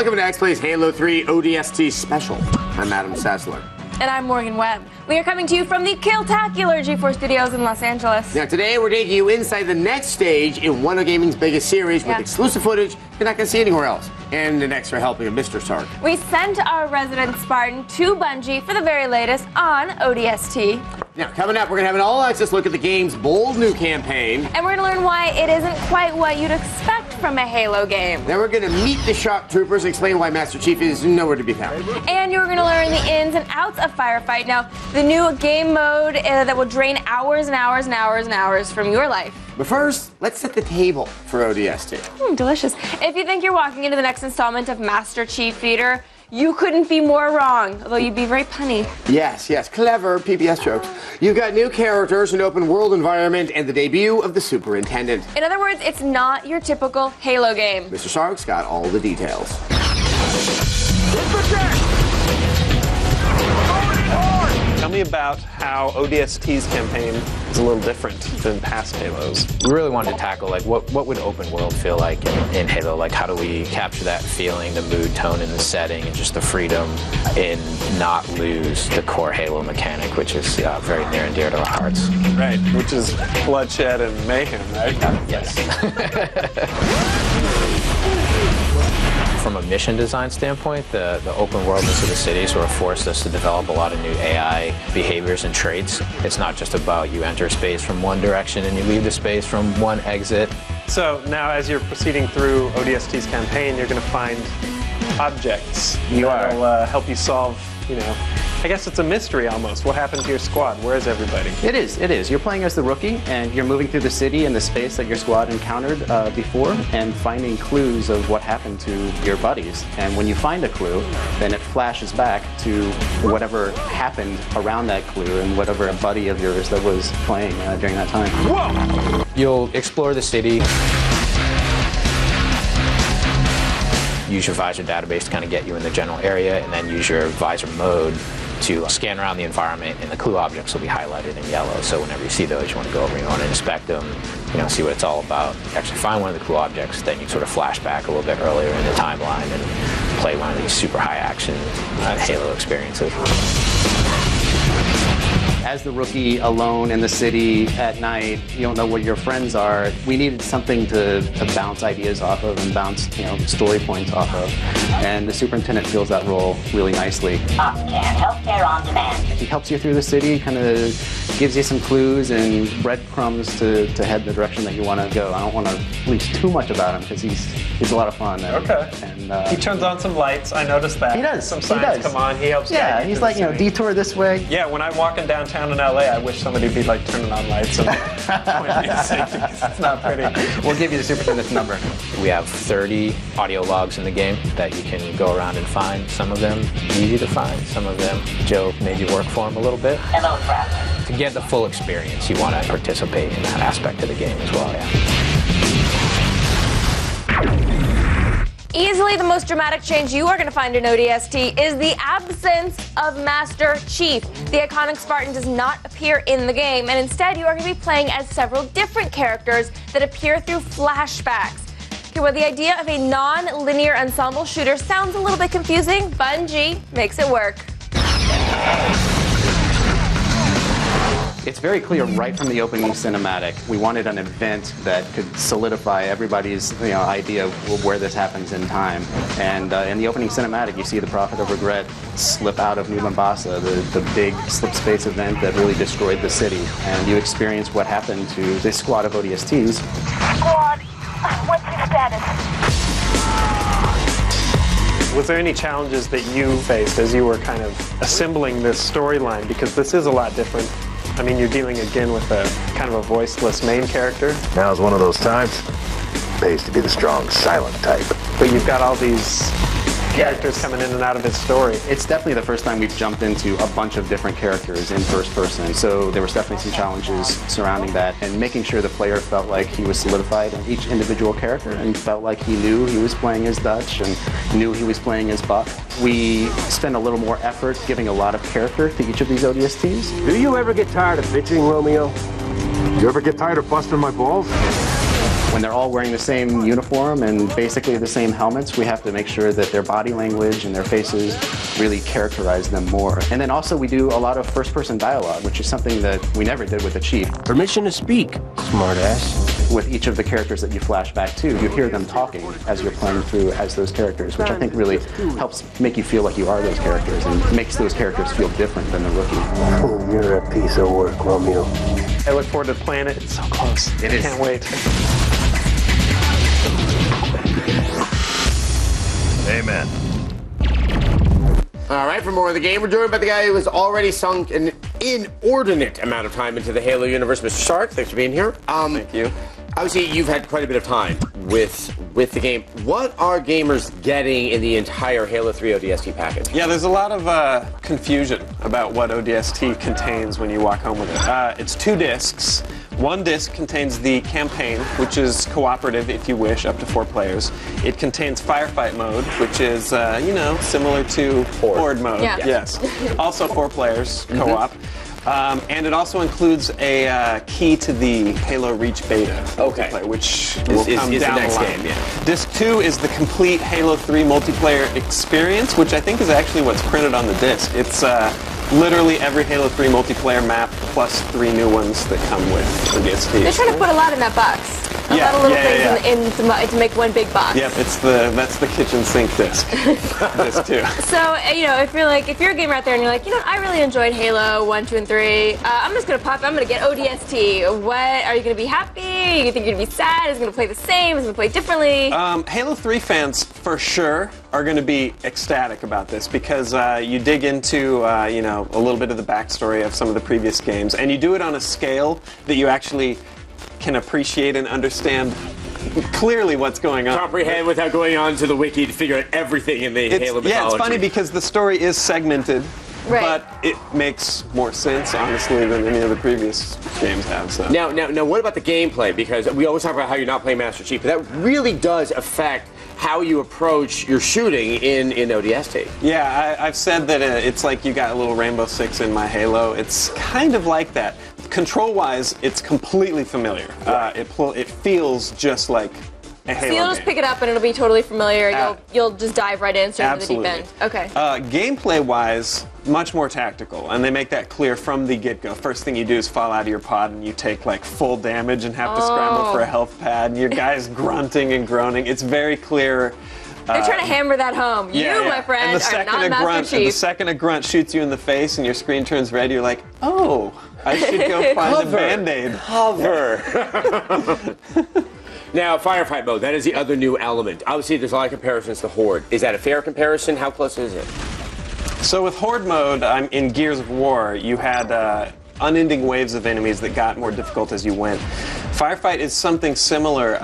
Welcome to X Play's Halo 3 ODST Special. I'm Adam Sessler. And I'm Morgan Webb. We are coming to you from the Killtacular G4 Studios in Los Angeles. Now today we're taking you inside the next stage in one of gaming's biggest series with exclusive footage you're not going to see anywhere else. And an extra helping of Mr. Sark. We sent our resident Spartan to Bungie for the very latest on ODST. Now coming up, we're going to have an all-access look at the game's bold new campaign. And we're going to learn why it isn't quite what you'd expect from a Halo game. Then we're going to meet the shock troopers and explain why Master Chief is nowhere to be found. And you're going to learn the ins and outs of Firefight. Now, the new game mode that will drain hours and hours and hours and hours from your life. But first, let's set the table for ODST. Delicious. If you think you're walking into the next installment of Master Chief Theater, you couldn't be more wrong, although you'd be very punny. Yes, clever PBS jokes. You've got new characters, an open world environment, and the debut of the Superintendent. In other words, it's not your typical Halo game. Mr. Sark's got all the details. Tell me about how ODST's campaign is a little different than past Halos. We really wanted to tackle like what would open world feel like in Halo? Like how do we capture that feeling, the mood, tone, and the setting, and just the freedom and not lose the core Halo mechanic, which is very near and dear to our hearts. Right, which is bloodshed and mayhem, right? Yes. From a mission design standpoint, the open worldness of the city sort of forced us to develop a lot of new AI behaviors and traits. It's not just about you enter space from one direction and you leave the space from one exit. So now as you're proceeding through ODST's campaign, you're going to find objects that'll help you solve, I guess it's a mystery almost. What happened to your squad? Where is everybody? It is. You're playing as the rookie, and you're moving through the city in the space that your squad encountered before, and finding clues of what happened to your buddies. And when you find a clue, then it flashes back to whatever happened around that clue and whatever a buddy of yours that was playing during that time. Whoa! You'll explore the city. Use your visor database to kind of get you in the general area, and then use your visor mode to scan around the environment, and the clue objects will be highlighted in yellow. So whenever you see those, you want to go over and you want to inspect them, see what it's all about. You actually find one of the clue objects, then you sort of flash back a little bit earlier in the timeline and play one of these super high action Halo experiences. As the rookie alone in the city at night, you don't know where your friends are. We needed something to bounce ideas off of and bounce story points off of. And the superintendent fills that role really nicely. Healthcare on demand. He helps you through the city, kind of gives you some clues and breadcrumbs to head the direction that you want to go. I don't want to release too much about him because he's a lot of fun. Okay. And he turns on some lights. I noticed that. He does. Some signs come on. He helps guide you he's through like, the city. detour this way. Yeah, when I'm walking downtown in LA, I wish somebody would be like turning on lights and pointing me to safety because it's not pretty. We'll give you the superintendent's number. We have 30 audio logs in the game that you can go around and find. Some of them easy to find, some of them Joe made you work for him a little bit. Hello, Traveler. To get the full experience, you want to participate in that aspect of the game as well, Easily the most dramatic change you are going to find in ODST is the absence of Master Chief. The iconic Spartan does not appear in the game, and instead you are going to be playing as several different characters that appear through flashbacks. Okay, well, the idea of a non-linear ensemble shooter sounds a little bit confusing. Bungie makes it work. It's very clear right from the opening cinematic, we wanted an event that could solidify everybody's idea of where this happens in time. And in the opening cinematic, you see the Prophet of Regret slip out of New Mombasa, the big slip space event that really destroyed the city. And you experience what happened to this squad of ODSTs. Squad, what's your status? Was there any challenges that you faced as you were kind of assembling this storyline? Because this is a lot different. I mean, you're dealing again with a kind of a voiceless main character. Now's one of those times. Pays to be the strong, silent type. But you've got all these characters coming in and out of his story. It's definitely the first time we've jumped into a bunch of different characters in first person. So there was definitely some challenges surrounding that and making sure the player felt like he was solidified in each individual character and felt like he knew he was playing as Dutch and knew he was playing as Buck. We spend a little more effort giving a lot of character to each of these ODSTs. Do you ever get tired of bitching, Romeo? You ever get tired of busting my balls? when they're all wearing the same uniform and basically the same helmets, we have to make sure that their body language and their faces really characterize them more. And then also we do a lot of first-person dialogue, which is something that we never did with the Chief. Permission to speak, smartass. With each of the characters that you flash back to, you hear them talking as you're playing through as those characters, which I think really helps make you feel like you are those characters and makes those characters feel different than the rookie. Oh, you're a piece of work, Romeo. I look forward to playing it. It's so close. I can't wait. Amen. All right, for more of the game, we're joined by the guy who has already sunk an inordinate amount of time into the Halo universe, Mr. Sark. Thanks for being here. Thank you. Obviously, you've had quite a bit of time with the game. What are gamers getting in the entire Halo 3 ODST package? Yeah, there's a lot of confusion about what ODST contains when you walk home with it. It's 2 discs. One disc contains the campaign, which is cooperative if you wish, up to 4 players. It contains firefight mode, which is, similar to Horde mode. Yeah. Yes. Also 4 players, co-op. And it also includes a key to the Halo Reach beta, Okay. which Is will the come down next the line. game, yeah. Disc 2 is the complete Halo 3 multiplayer experience, which I think is actually what's printed on the disc. It's literally every Halo 3 multiplayer map plus 3 new ones that come with ODST. They're trying to put a lot in that box. A lot of little things in to make one big box. Yep, that's the kitchen sink disc. Disc 2. So, if you're a gamer out there and you're like, I really enjoyed Halo 1, 2, and 3, I'm just going to I'm going to get ODST. What, are you going to be happy? You think you're going to be sad? Is it going to play the same? Is it going to play differently? Halo 3 fans, for sure, are going to be ecstatic about this because you dig into, a little bit of the backstory of some of the previous games, and you do it on a scale that you actually can appreciate and understand clearly what's going on. Comprehend without going on to the wiki to figure out everything in the Halo mythology. Yeah, it's funny because the story is segmented, but it makes more sense, honestly, than any of the previous games have. So. Now, what about the gameplay? Because we always talk about how you're not playing Master Chief, but that really does affect how you approach your shooting in ODST. Yeah, I've said that it's like you got a little Rainbow Six in my Halo. It's kind of like that. Control-wise, it's completely familiar. It feels just like a Halo So you'll just game. pick it up and it'll be totally familiar. You'll just dive right in straight to the deep end. Okay. Gameplay-wise, much more tactical, and they make that clear from the get-go. First thing you do is fall out of your pod and you take like full damage and have to scramble for a health pad, and your guy's grunting and groaning. It's very clear. They're trying to hammer that home. My friend, and the are not Master The Chief. second a grunt shoots you in the face and your screen turns red, you're like, oh, I should go find a Band-Aid. Cover. Now, firefight mode, that is the other new element. Obviously, there's a lot of comparisons to Horde. Is that a fair comparison? How close is it? So with Horde mode, in Gears of War, you had unending waves of enemies that got more difficult as you went. Firefight is something similar.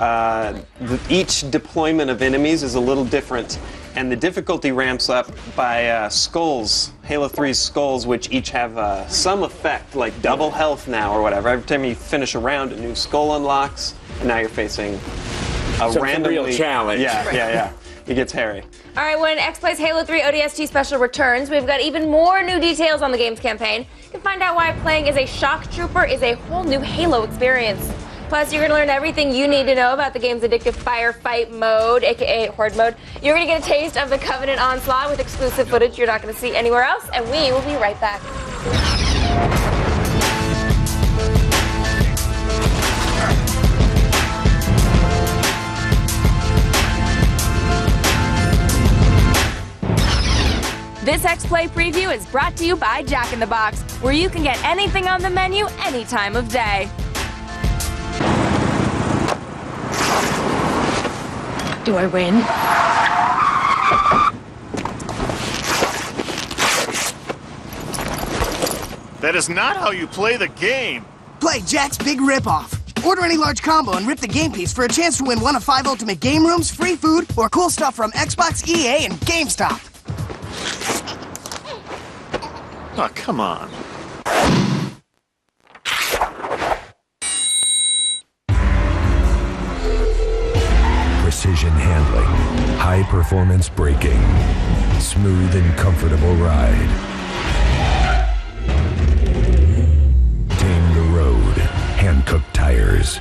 Each deployment of enemies is a little different, and the difficulty ramps up by skulls, Halo 3's skulls, which each have some effect, like double health now or whatever. Every time you finish a round, a new skull unlocks, and now you're facing a randomly... real challenge. Yeah. It gets hairy. All right, when X Plays Halo 3 ODST Special returns, we've got even more new details on the game's campaign. You can find out why playing as a shock trooper is a whole new Halo experience. Plus, you're going to learn everything you need to know about the game's addictive firefight mode, aka Horde mode. You're going to get a taste of the Covenant Onslaught with exclusive footage you're not going to see anywhere else, and we will be right back. This X-Play preview is brought to you by Jack in the Box, where you can get anything on the menu any time of day. Do I win? That is not how you play the game. Play Jack's Big Ripoff. Order any large combo and rip the game piece for a chance to win one of 5 ultimate game rooms, free food, or cool stuff from Xbox, EA, and GameStop. Oh, come on. Precision handling, high performance braking, smooth and comfortable ride. Tame the road, Hankook tires.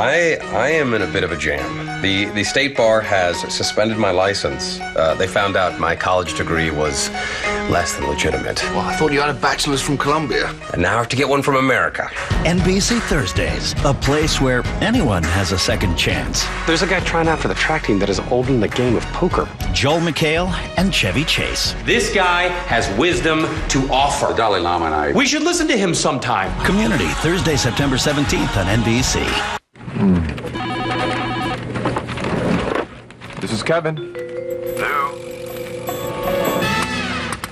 I am in a bit of a jam. The state bar has suspended my license. They found out my college degree was less than legitimate. Well, I thought you had a bachelor's from Columbia. And now I have to get one from America. NBC Thursdays, a place where anyone has a second chance. There's a guy trying out for the track team that is older than the game of poker. Joel McHale and Chevy Chase. This guy has wisdom to offer. The Dalai Lama and I. We should listen to him sometime. Community, Thursday, September 17th on NBC. This is Kevin. Hello.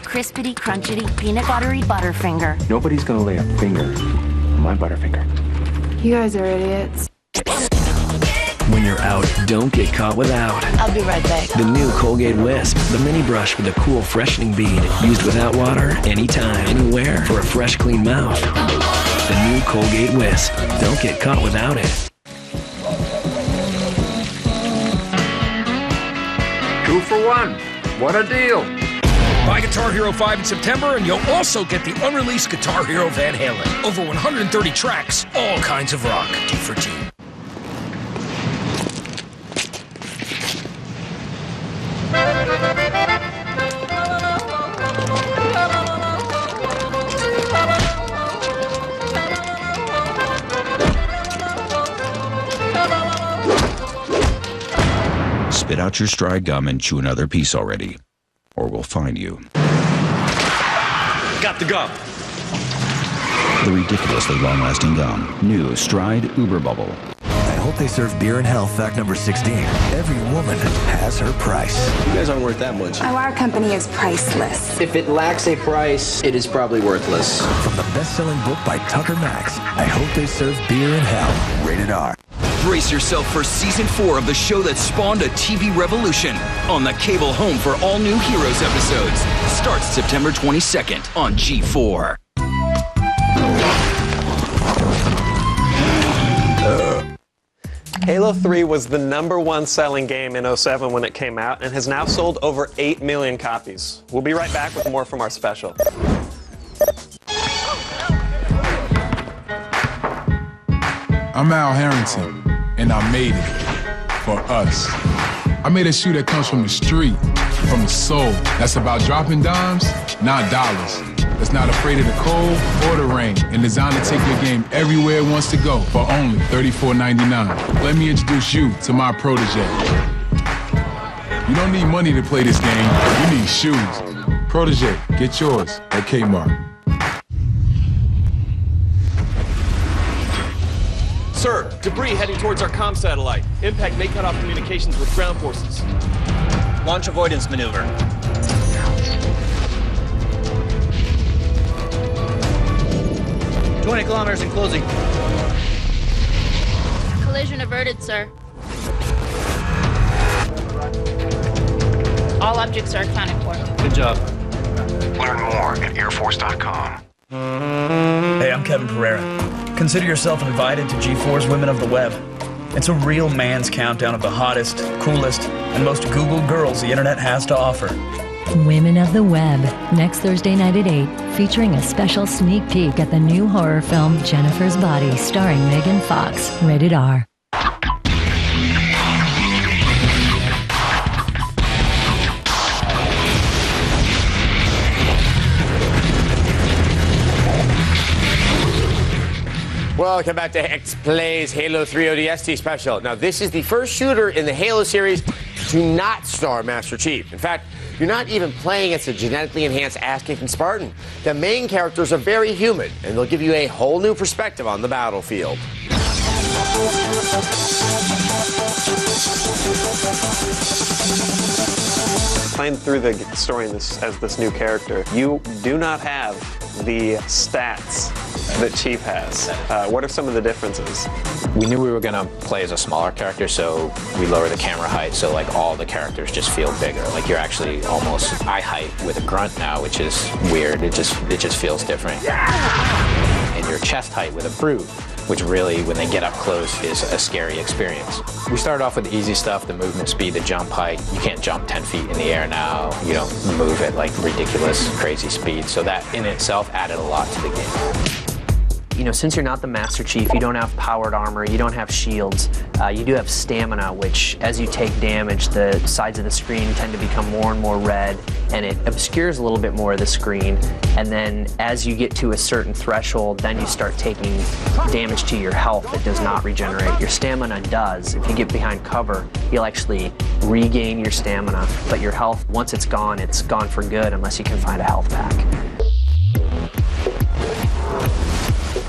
Crispity, crunchity, peanut buttery Butterfinger. Nobody's gonna lay a finger on my Butterfinger. You guys are idiots. When you're out, don't get caught without. I'll be right back. The new Colgate Wisp, the mini brush with a cool freshening bead. Used without water, anytime, anywhere, for a fresh, clean mouth. The new Colgate Wisp. Don't get caught without it. 2 for 1. What a deal. Buy Guitar Hero 5 in September, and you'll also get the unreleased Guitar Hero Van Halen. Over 130 tracks, all kinds of rock. 2 for 2. Spit out your Stride gum and chew another piece already, or we'll fine you. Got the gum. The ridiculously long-lasting gum. New Stride Uber Bubble. I hope they serve beer in hell, fact number 16. Every woman has her price. You guys aren't worth that much. Our company is priceless. If it lacks a price, it is probably worthless. From the best-selling book by Tucker Max, I hope they serve beer in hell. Rated R. Brace yourself for season 4 of the show that spawned a TV revolution on the cable home for all new Heroes episodes. Starts September 22nd on G4. Halo 3 was the #1 selling game in 2007 when it came out and has now sold over 8 million copies. We'll be right back with more from our special. I'm Al Harrington, and I made it for us. I made a shoe that comes from the street, from the soul. That's about dropping dimes, not dollars. That's not afraid of the cold or the rain, and designed to take your game everywhere it wants to go for only $34.99. Let me introduce you to my protege. You don't need money to play this game, you need shoes. Protege, get yours at Kmart. Sir, debris heading towards our comm satellite. Impact may cut off communications with ground forces. Launch avoidance maneuver. "20 kilometers in closing." Collision averted, sir. All objects are accounted for. Good job. Learn more at airforce.com. Hey, I'm Kevin Pereira. Consider yourself invited to G4's Women of the Web. It's a real man's countdown of the hottest, coolest, and most Googled girls the internet has to offer. Women of the Web, next Thursday night at 8, featuring a special sneak peek at the new horror film Jennifer's Body, starring Megan Fox, rated R. Welcome back to X Plays Halo 3 ODST special. Now, this is the first shooter in the Halo series to not star Master Chief. In fact, you're not even playing as a genetically enhanced ass-kicking Spartan. The main characters are very human, and they'll give you a whole new perspective on the battlefield. Playing through the story as this new character, you do not have the stats that Chief has. What are some of the differences? We knew we were going to play as a smaller character, so we lower the camera height so like all the characters just feel bigger. Like you're actually almost eye height with a grunt now, which is weird. It just feels different. And your chest height with a brute, which really, when they get up close, is a scary experience. We started off with the easy stuff, the movement speed, the jump height. You can't jump 10 feet in the air now. You don't move at like ridiculous, crazy speed. So that in itself added a lot to the game. since you're not the Master Chief, you don't have powered armor, you don't have shields, you do have stamina, which as you take damage, the sides of the screen tend to become more and more red, and it obscures a little bit more of the screen. And then as you get to a certain threshold, then you start taking damage to your health that does not regenerate. Your stamina does. If you get behind cover, you'll actually regain your stamina, but your health, once it's gone for good unless you can find a health pack.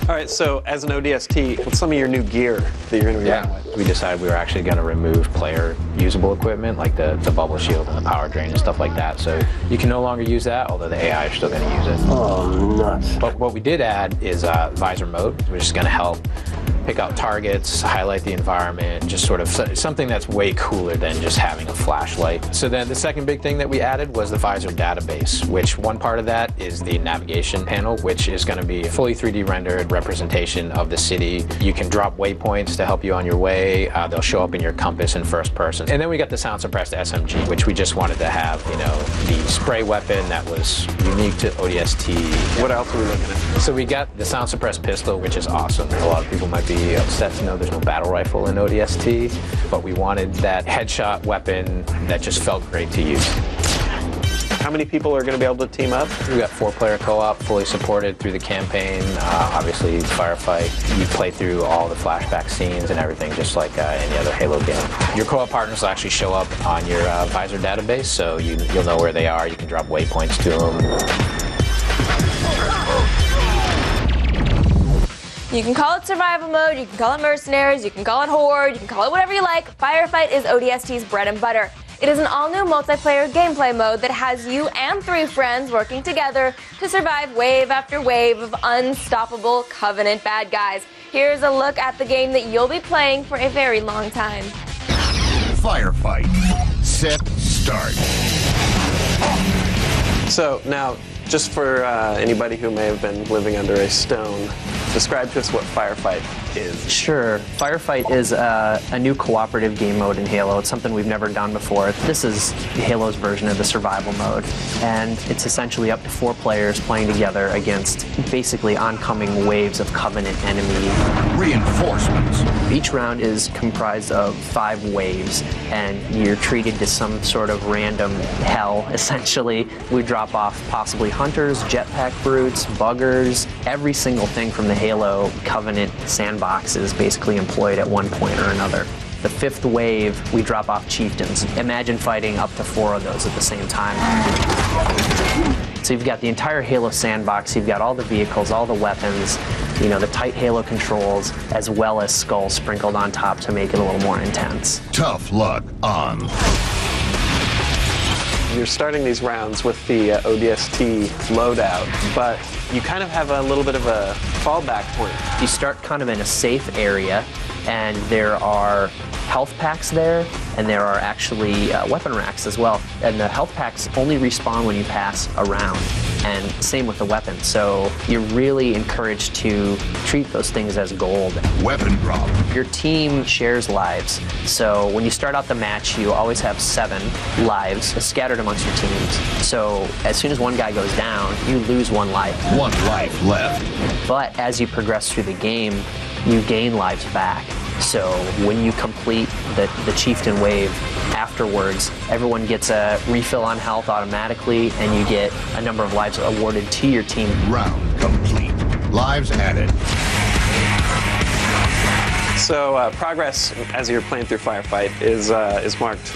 All right, so as an ODST, what's some of your new gear that you're going to be running with? We decided we were actually going to remove player usable equipment like the bubble shield and the power drain and stuff like that. So you can no longer use that, although the AI is still going to use it. Oh, nuts. But what we did add is visor mode, which is going to help pick out targets, highlight the environment, just sort of something that's way cooler than just having a flashlight. So then the second big thing that we added was the visor database, which one part of that is the navigation panel, which is going to be a fully 3D rendered representation of the city. You can drop waypoints to help you on your way. They'll show up in your compass in first person. And then we got the sound suppressed SMG, which we just wanted to have, the spray weapon that was unique to ODST. What else are we looking at? So we got the sound suppressed pistol, which is awesome. A lot of people might be upset to know there's no battle rifle in ODST, but we wanted that headshot weapon that just felt great to use. How many people are going to be able to team up? We got 4-player co-op, fully supported through the campaign. Obviously, firefight. You play through all the flashback scenes and everything, just like any other Halo game. Your co-op partners will actually show up on your visor database, so you'll know where they are. You can drop waypoints to them. You can call it survival mode, you can call it mercenaries, you can call it horde, you can call it whatever you like. Firefight is ODST's bread and butter. It is an all-new multiplayer gameplay mode that has you and 3 friends working together to survive wave after wave of unstoppable Covenant bad guys. Here's a look at the game that you'll be playing for a very long time. Firefight. Set, start. So now, just for anybody who may have been living under a stone, describe to us what Firefight is. Sure. Firefight is a new cooperative game mode in Halo. It's something we've never done before. This is Halo's version of the survival mode, and it's essentially up to 4 players playing together against basically oncoming waves of Covenant enemy reinforcements. Each round is comprised of 5 waves, and you're treated to some sort of random hell, essentially. We drop off possibly hunters, jetpack brutes, buggers, every single thing from the Halo Covenant sandbox is basically employed at one point or another. The 5th wave, we drop off chieftains. Imagine fighting up to 4 of those at the same time. So you've got the entire Halo sandbox, you've got all the vehicles, all the weapons, the tight Halo controls, as well as skulls sprinkled on top to make it a little more intense. Tough luck on. You're starting these rounds with the ODST loadout, but you kind of have a little bit of a fallback point. You start kind of in a safe area, and there are health packs there, and there are actually weapon racks as well. And the health packs only respawn when you pass around, and same with the weapons. So you're really encouraged to treat those things as gold. Weapon drop. Your team shares lives. So when you start out the match, you always have 7 lives scattered amongst your teams. So as soon as one guy goes down, you lose 1 life. 1 life left. But as you progress through the game, you gain lives back. So when you complete the chieftain wave afterwards, everyone gets a refill on health automatically, and you get a number of lives awarded to your team. Round complete. Lives added. So progress as you're playing through Firefight is marked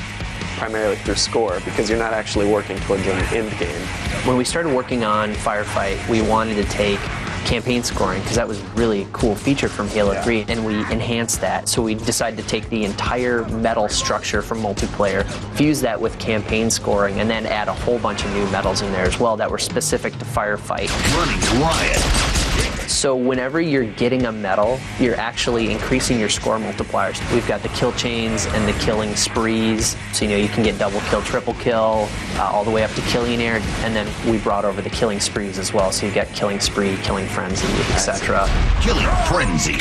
primarily through score, because you're not actually working towards an end game. When we started working on Firefight, we wanted to take campaign scoring, because that was a really cool feature from Halo 3, and we enhanced that. So we decided to take the entire medal structure from multiplayer, fuse that with campaign scoring, and then add a whole bunch of new medals in there as well that were specific to Firefight. Running riot. So whenever you're getting a medal, you're actually increasing your score multipliers. We've got the kill chains and the killing sprees. So you can get double kill, triple kill, all the way up to Killionaire. And then we brought over the killing sprees as well. So you've got killing spree, killing frenzy, etc. Killing frenzy.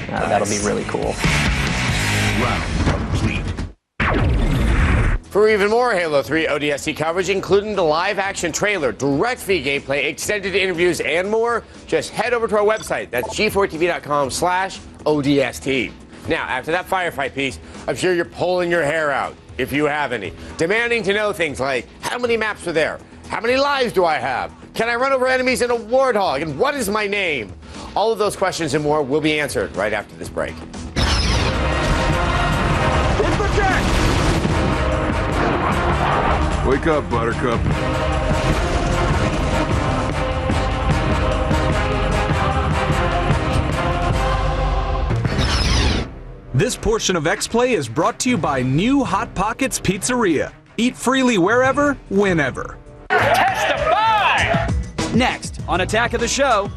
That'll be really cool. Round complete. For even more Halo 3 ODST coverage, including the live-action trailer, direct feed gameplay, extended interviews, and more, just head over to our website. That's g4tv.com/ODST. Now, after that firefight piece, I'm sure you're pulling your hair out, if you have any, demanding to know things like, how many maps are there? How many lives do I have? Can I run over enemies in a warthog? And what is my name? All of those questions and more will be answered right after this break. Wake up, Buttercup. This portion of X-Play is brought to you by New Hot Pockets Pizzeria. Eat freely wherever, whenever. Testify! Next, on Attack of the Show,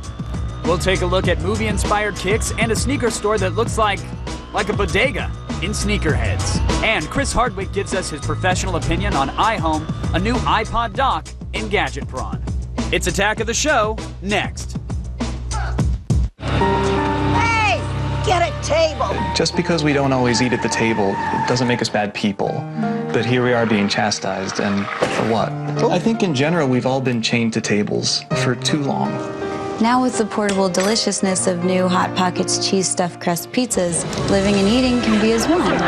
we'll take a look at movie-inspired kicks and a sneaker store that looks like a bodega in sneakerheads. And Chris Hardwick gives us his professional opinion on iHome, a new iPod dock in Gadget Prawn. It's Attack of the Show, next. Hey, get a table. Just because we don't always eat at the table, it doesn't make us bad people. But here we are being chastised, and for what? I think in general we've all been chained to tables for too long. Now with the portable deliciousness of new Hot Pockets cheese stuffed crust pizzas, living and eating can be as one.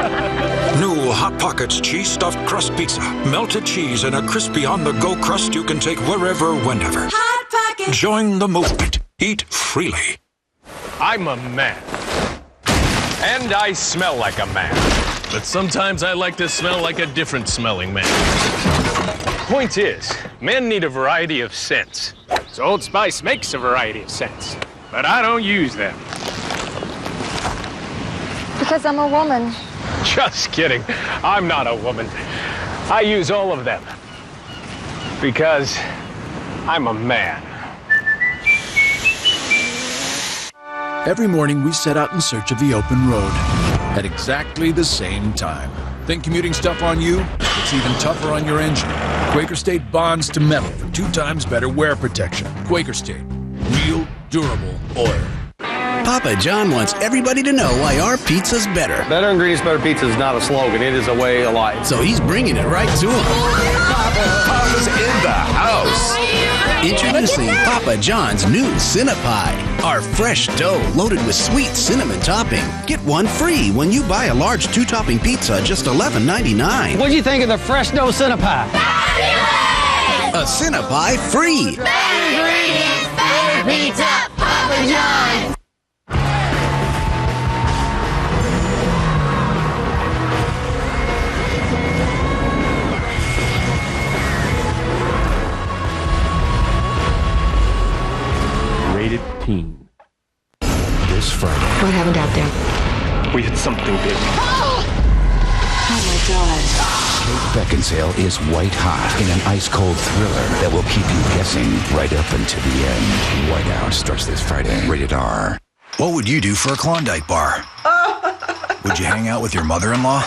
New Hot Pockets cheese stuffed crust pizza. Melted cheese and a crispy on-the-go crust you can take wherever, whenever. Hot Pockets! Join the movement. Eat freely. I'm a man. And I smell like a man. But sometimes I like to smell like a different smelling man. Point is, men need a variety of scents. So Old Spice makes a variety of scents, but I don't use them. Because I'm a woman. Just kidding. I'm not a woman. I use all of them. Because I'm a man. Every morning we set out in search of the open road at exactly the same time. Think commuting stuff on you? It's even tougher on your engine. Quaker State bonds to metal for 2 times better wear protection. Quaker State. Real, durable oil. Papa John wants everybody to know why our pizza's better. Better ingredients, better pizza is not a slogan. It is a way of life. So he's bringing it right to him. Papa's in the house. Introducing Papa John's new Cinnapie. Our fresh dough loaded with sweet cinnamon topping. Get one free when you buy a large 2-topping pizza, just $11.99. What do you think of the fresh dough Cinnapie? A Cinnapie free. Better ingredients, better pizza, Papa John's. Rated teen. This Friday. What happened out there? We had something big. Oh my God. Kate Beckinsale is white hot in an ice-cold thriller that will keep you guessing right up until the end. Whiteout starts this Friday. Rated R. What would you do for a Klondike bar? Would you hang out with your mother-in-law?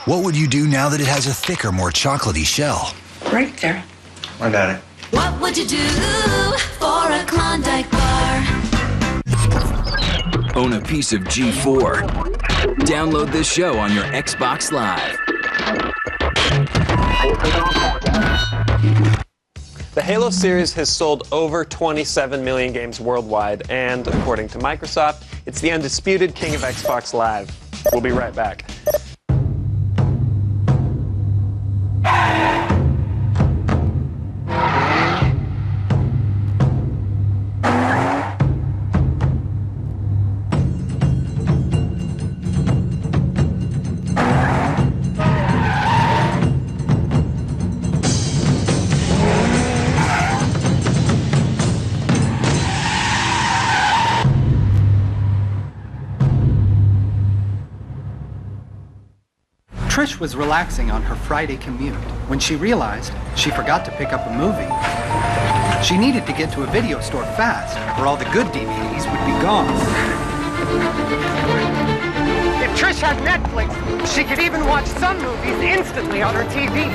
What would you do now that it has a thicker, more chocolatey shell? Right there. I got it. What would you do for a Klondike bar? Own a piece of G4. Download this show on your Xbox Live. The Halo series has sold over 27 million games worldwide, and according to Microsoft, it's the undisputed king of Xbox Live. We'll be right back. Trish was relaxing on her Friday commute when she realized she forgot to pick up a movie. She needed to get to a video store fast, or all the good DVDs would be gone. If Trish had Netflix, she could even watch some movies instantly on her TV.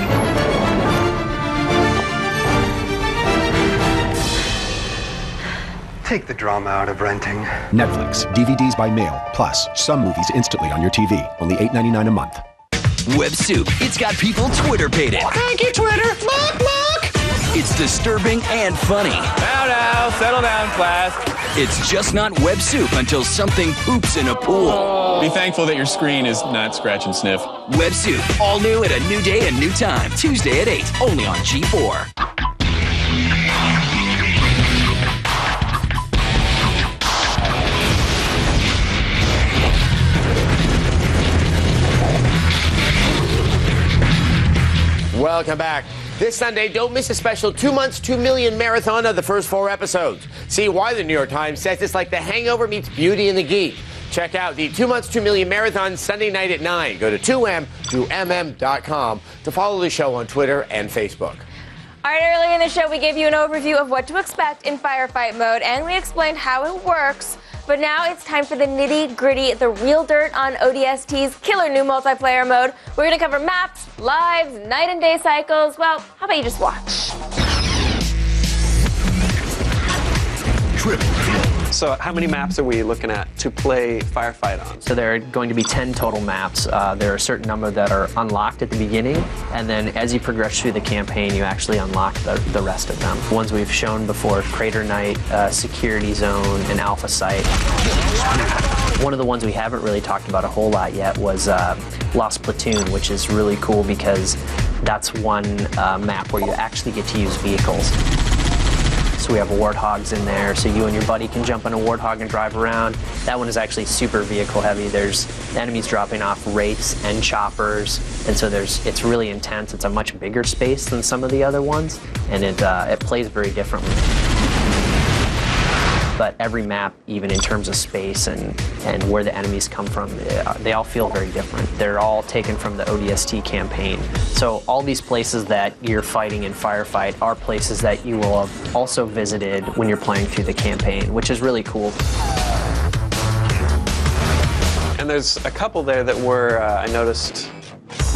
Take the drama out of renting. Netflix, DVDs by mail, plus some movies instantly on your TV. Only $8.99 a month. Web Soup. It's got people Twitter-pated. Thank you, Twitter. Look, look. It's disturbing and funny. Now, settle down, class. It's just not Web Soup until something poops in a pool. Be thankful that your screen is not scratch and sniff. Web Soup, all new at a new day and new time. Tuesday at 8, only on G4. Welcome back. This Sunday, don't miss a special 2 months, 2 million marathon of the first 4 episodes. See why the New York Times says it's like The Hangover meets Beauty and the Geek. Check out the 2 months, 2 million marathon Sunday night at 9. Go to 2m2mm.com to follow the show on Twitter and Facebook. All right, earlier in the show, we gave you an overview of what to expect in firefight mode, and we explained how it works. But now it's time for the nitty-gritty, the real dirt on ODST's killer new multiplayer mode. We're going to cover maps, lives, night and day cycles. Well, how about you just watch? So how many maps are we looking at to play firefight on? So there are going to be 10 total maps. There are a certain number that are unlocked at the beginning, and then as you progress through the campaign, you actually unlock the rest of them. Ones we've shown before: Crater Night, Security Zone, and Alpha Site. One of the ones we haven't really talked about a whole lot yet was Lost Platoon, which is really cool because that's one map where you actually get to use vehicles. So we have warthogs in there, so you and your buddy can jump on a warthog and drive around. That one is actually super vehicle heavy. There's enemies dropping off wraiths and choppers, and so it's really intense. It's a much bigger space than some of the other ones, and it plays very differently. But every map, even in terms of space and where the enemies come from, they all feel very different. They're all taken from the ODST campaign. So all these places that you're fighting in Firefight are places that you will have also visited when you're playing through the campaign, which is really cool. And there's a couple there that were, I noticed,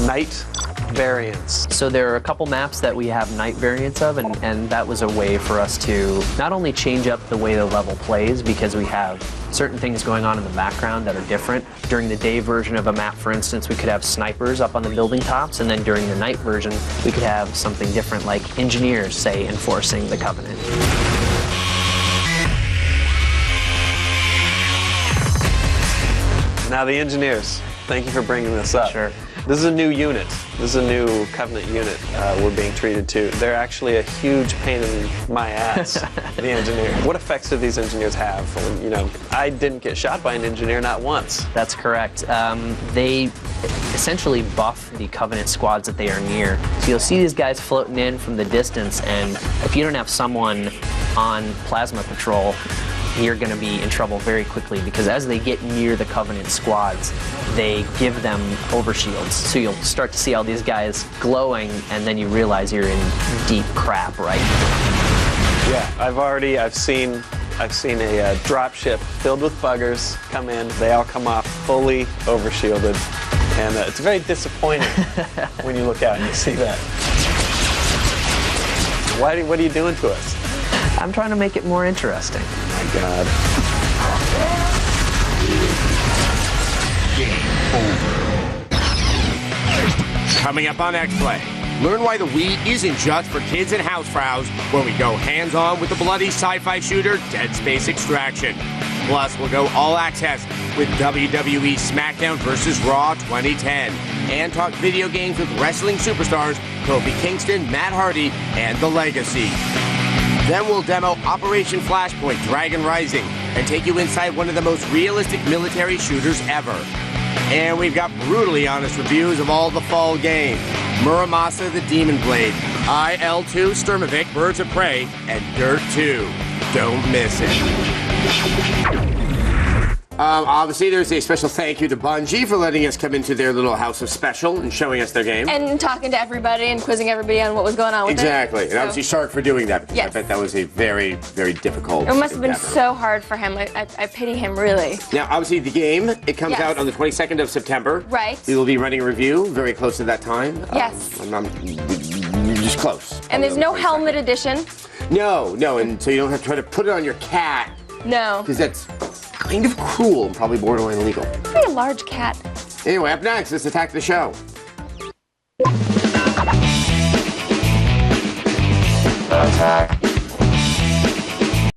night variants. So there are a couple maps that we have night variants of, and that was a way for us to not only change up the way the level plays, because we have certain things going on in the background that are different. During the day version of a map, for instance, we could have snipers up on the building tops, and then during the night version, we could have something different, like engineers, say, enforcing the Covenant. Now the engineers, thank you for bringing this up. Sure. This is a new unit. This is a new Covenant unit we're being treated to. They're actually a huge pain in my ass, the engineer. What effects do these engineers have? You know, I didn't get shot by an engineer, not once. That's correct. They essentially buff the Covenant squads that they are near. So you'll see these guys floating in from the distance, and if you don't have someone on plasma patrol, you're going to be in trouble very quickly, because as they get near the Covenant squads, they give them overshields. So you'll start to see all these guys glowing, and then you realize you're in deep crap, right? Yeah, I've seen a drop ship filled with buggers come in. They all come off fully overshielded, and it's very disappointing when you look out and you see that. What are you doing to us? I'm trying to make it more interesting. Oh my God. Coming up on X-Play, learn why the Wii isn't just for kids and housefrows when we go hands-on with the bloody sci-fi shooter Dead Space Extraction. Plus, we'll go all access with WWE SmackDown vs. Raw 2010 and talk video games with wrestling superstars Kofi Kingston, Matt Hardy, and The Legacy. Then we'll demo Operation Flashpoint Dragon Rising and take you inside one of the most realistic military shooters ever. And we've got brutally honest reviews of all the fall games: Muramasa the Demon Blade, IL-2 Sturmovik Birds of Prey, and Dirt 2. Don't miss it. Obviously, there's a special thank you to Bungie for letting us come into their little house of special and showing us their game. And talking to everybody and quizzing everybody on what was going on with Exactly. it. And obviously Sark for doing that, because Yes. I bet that was a very, very difficult It must have been endeavor. so hard for him. I pity him, really. Now, obviously, the game, it comes Yes. out on the 22nd of September. Right. We will be running a review very close to that time. Yes. You're just close. And there's no helmet edition. No, and so you don't have to try to put it on your cat, No. because that's kind of cruel and probably borderline illegal. Pretty large cat. Anyway, up next, let's attack the show. Contact.